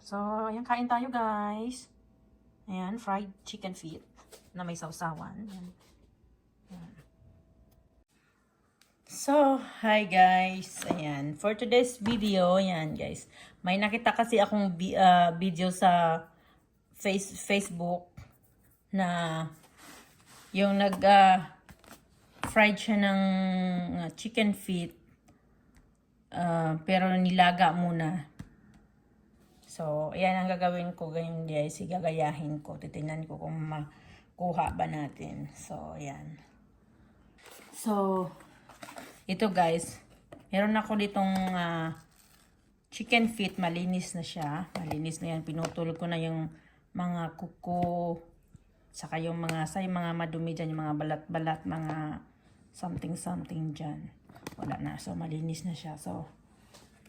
So, ayan, kain tayo guys. Ayan, fried chicken feet na may sausawan. Ayan. Ayan. So, hi guys. Ayan, for today's video, ayan guys. May nakita kasi akong video sa Facebook na yung fried siya ng chicken feet pero nilaga muna. So, ayan ang gagawin ko ganyan guys. Gagayahin ko. Titingnan ko kung makuha ba natin. So, ayan. So, ito guys. Meron ako ditong chicken feet. Malinis na siya. Malinis na yan. Pinutol ko na yung mga kuko. Saka yung mga madumi dyan. Yung mga balat-balat. Mga something dyan. Wala na. So, malinis na siya. So,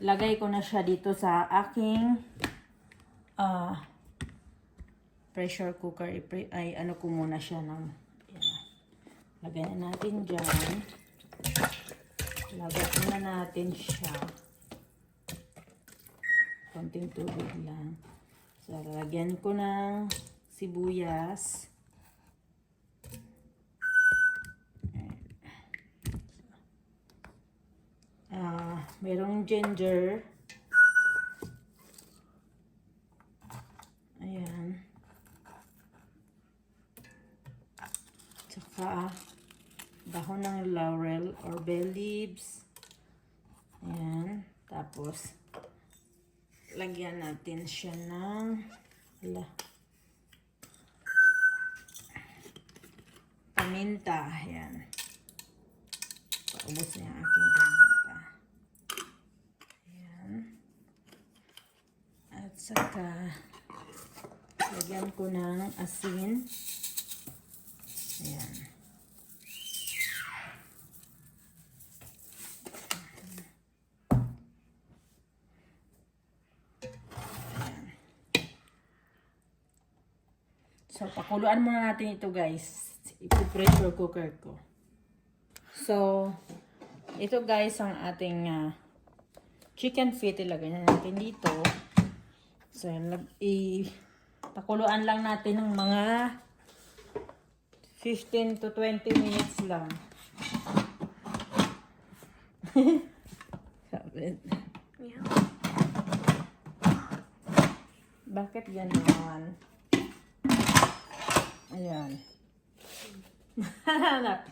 lagay ko na siya dito sa aking pressure cooker. Ano ko muna siya ng lagay na natin dyan. Lagay na natin siya. Konting tubig lang. So, lagyan ko ng sibuyas. Merong ginger. Ayan. Tsaka dahon ng laurel or bay leaves. Ayan. Tapos lagyan natin siya ng paminta. Ayan. Paubos niya ang aking paminta. Ayan. At saka lagyan ko ng asin. Ayan. So, pakuluan muna natin ito guys. Ipo-pressure cooker ko. So, ito guys ang ating chicken feet. Ilagay na natin dito. So, pakuluan lang natin ng mga 15 to 20 minutes lang. Bakit gano'n? Ayan. Hanap.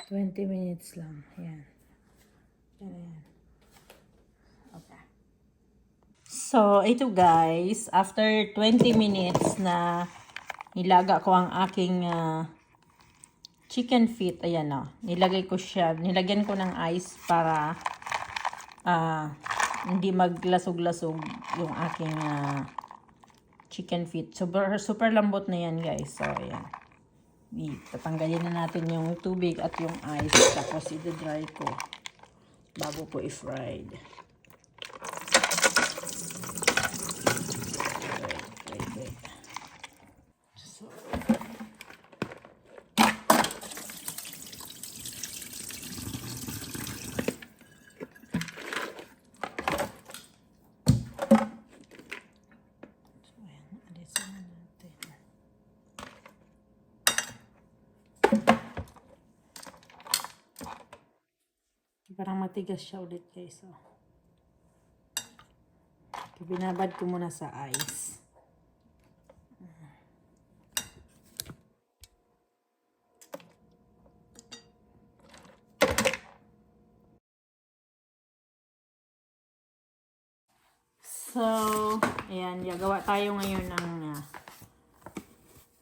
20 minutes lang. Ayan. Ayan. Okay. So, ito guys. After 20 minutes na nilaga ko ang aking chicken feet. Ayan o. Nilagay ko siya. Nilagyan ko ng ice para hindi maglasog-lasog yung aking chicken feet. Super lambot na yan guys. So, ayan. Tatanggalin na natin yung tubig at yung ice. Tapos i-dry ko bago ko i-fried. Wait. So, parang matigas siya ulit guys. So, binabad ko muna sa ice. So, ayan, gagawa tayo ngayon ng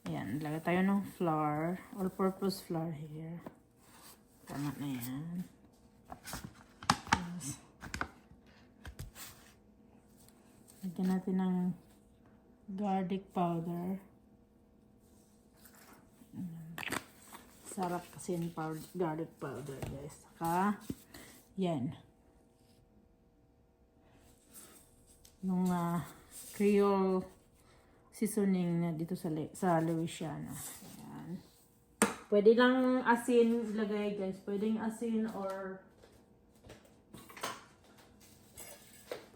ayan, lagay tayo ng flour, all-purpose flour here. Tama na yan. Yes. Lagyan natin ng garlic powder. Sarap kasi yung garlic powder guys. Saka, yan. Yung Creole seasoning na dito sa Louisiana. Ayan. Pwede lang asin ilagay guys. Pwedeng asin or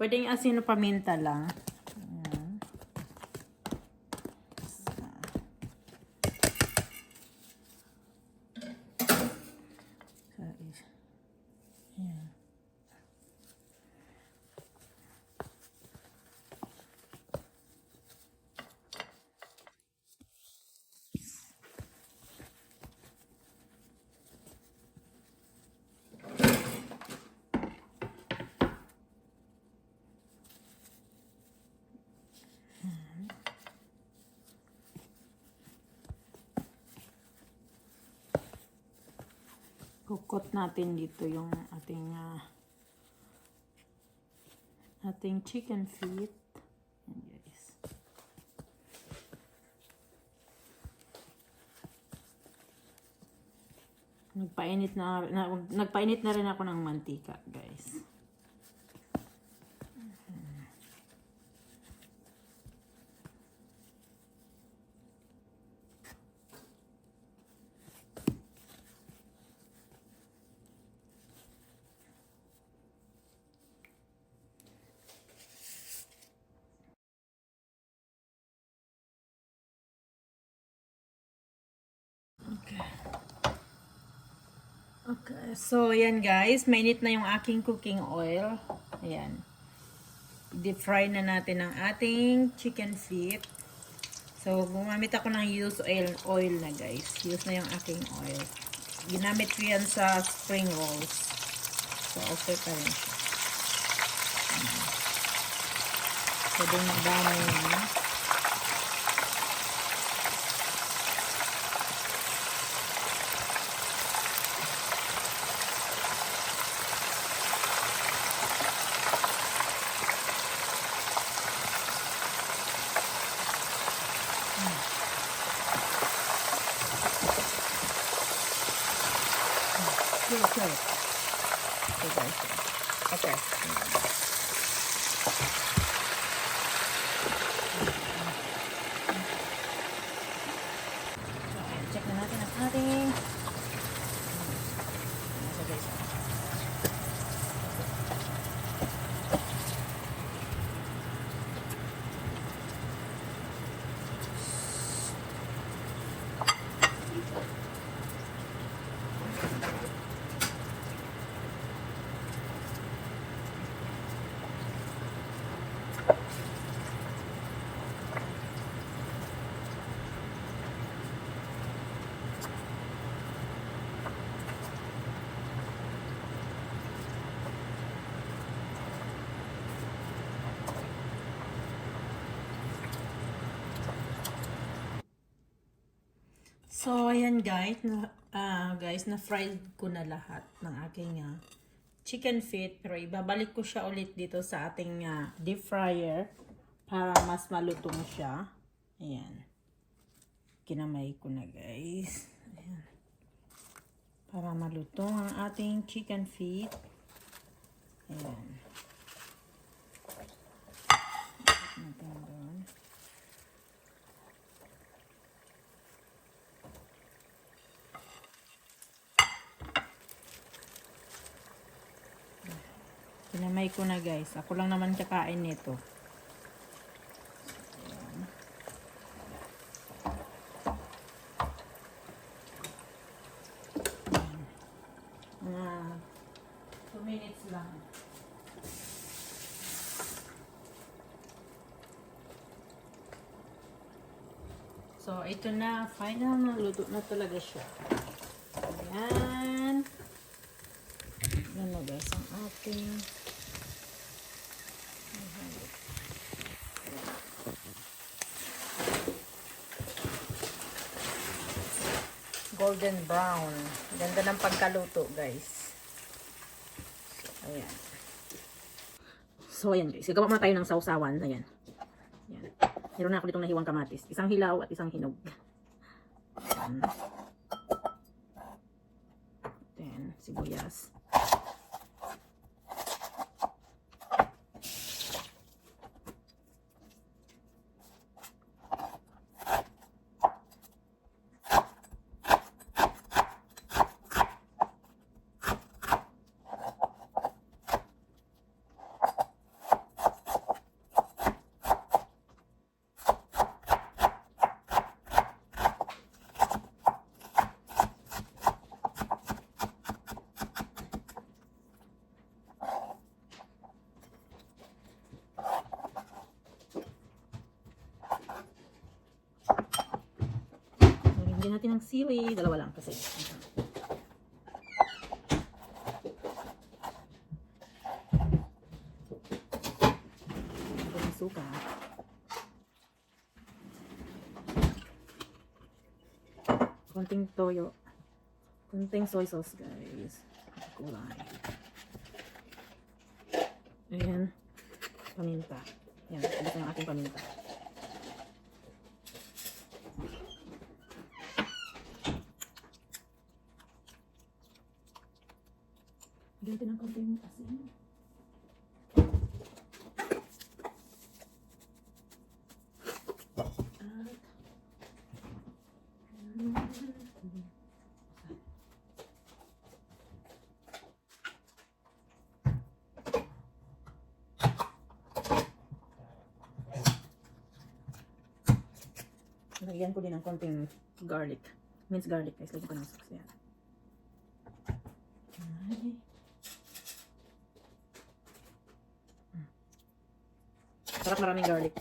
Pwedeng asin o paminta lang. Ayan. Ayan. Kukot natin dito yung ating chicken feet. Ayan, guys. Nagpainit na rin ako ng mantika, guys. Okay, so yan guys, mainit na yung aking cooking oil. Ayan. Deep fry na natin ang ating chicken feet. So, gumamit ako ng used oil na guys. Use na yung aking oil. Ginamit ko yan sa spring rolls. So, okay pa rin siya. Pwedeng madami yan. Okay. Okay, guys. Okay. Check na natin ang ating So, ayan guys, na-fried ko na lahat ng aking chicken feet. Pero ibabalik ko siya ulit dito sa ating deep fryer para mas malutong siya. Ayan. Kinamay ko na guys. Ayan. Para malutong ang ating chicken feet. Ayan. Natin doon. Pinamay ko na guys. Ako lang naman kakain nito. Mga 2 minutes lang. So, ito na. Final na. Luto na talaga siya. Ayan. Ayan na guys ang ating golden brown. Ganda ng pagkaluto, guys. So, ayan. So, ayan guys. Gagawa muna tayo ng sausawan. Ayan. Ayan. Meron na ako ditong nahiwang kamatis. Isang hilaw at isang hinog. Ayan. Then, sibuyas. Lagyan natin ng sili. Dalawa lang kasi. Lagyan ng suka. Konting toyo. Konting soy sauce, guys. Kulay. Ayan. Paminta. Ayan. Ito yung ating paminta. Ganito ng konting asin. Lagyan ko din ng konting garlic. Minced garlic, guys. Lagyan ko ng sauce yan. Ay. Sarap, maraming garlic.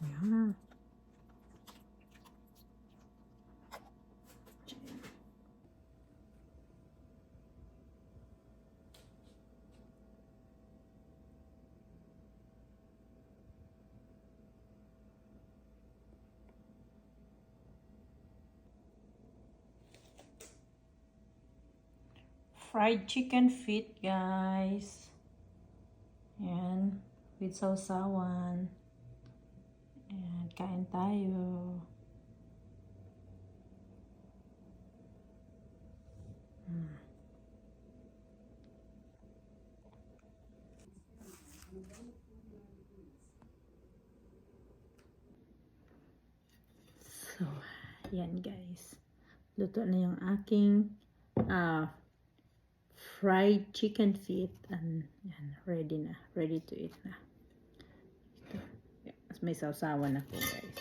Ayan. Fried chicken feet, guys. Ayan. With sausawan. Ayan. Kain tayo. So, ayan, guys. Luto na yung aking fried chicken feet, and yan, ready na, ready to eat na. Ito. Yeah, may sausawan ako, guys.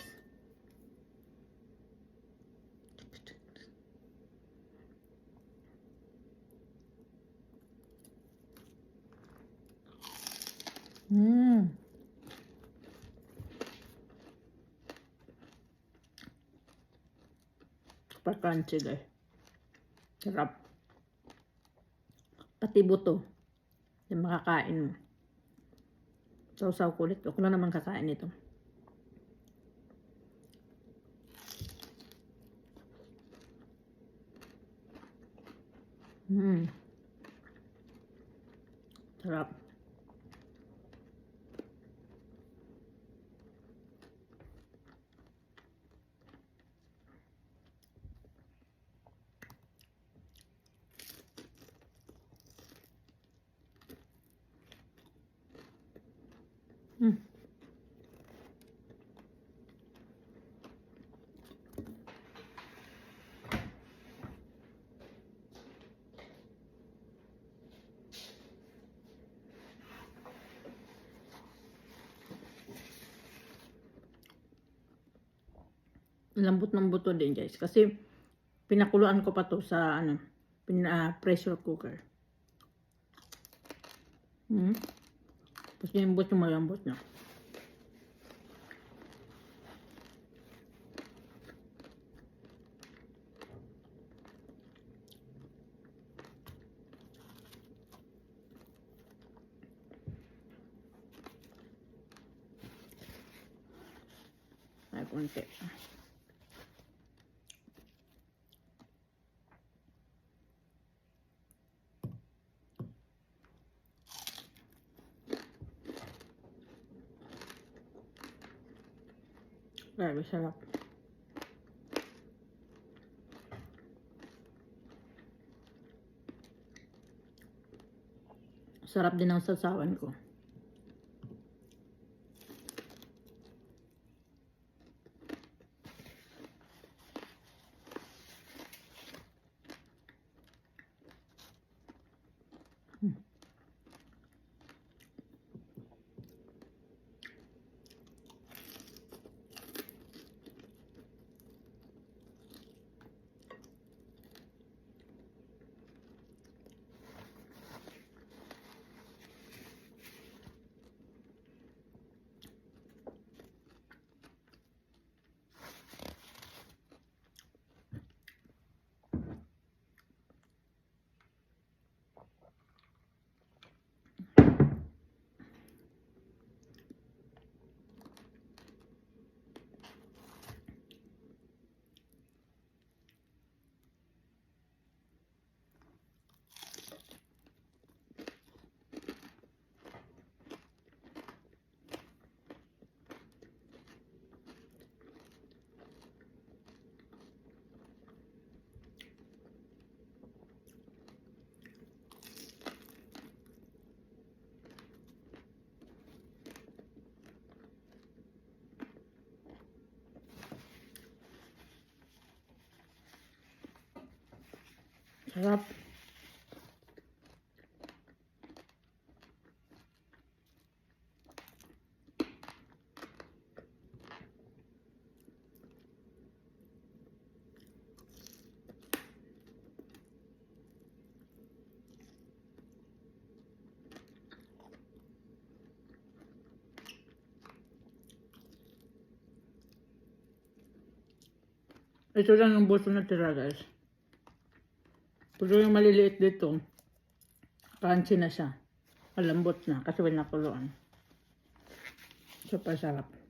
Super crunchy, guys. Sarap. Pati buto. Yung makakain mo. Sausaw ko ulit. Ako lang naman kakain ito. Sarap. Lambot ng buto din, guys, kasi pinakuluan ko pa to sa pressure cooker. Tapos yung buto malambot na. Ay, konti. Grabe, sarap. Sarap din ang sasawan ko. Sarap. Ito lang yung buso na tira, guys. Pero yung maliliit dito, crunchy na siya. Malambot na kasi wala nakuluan. Super sarap.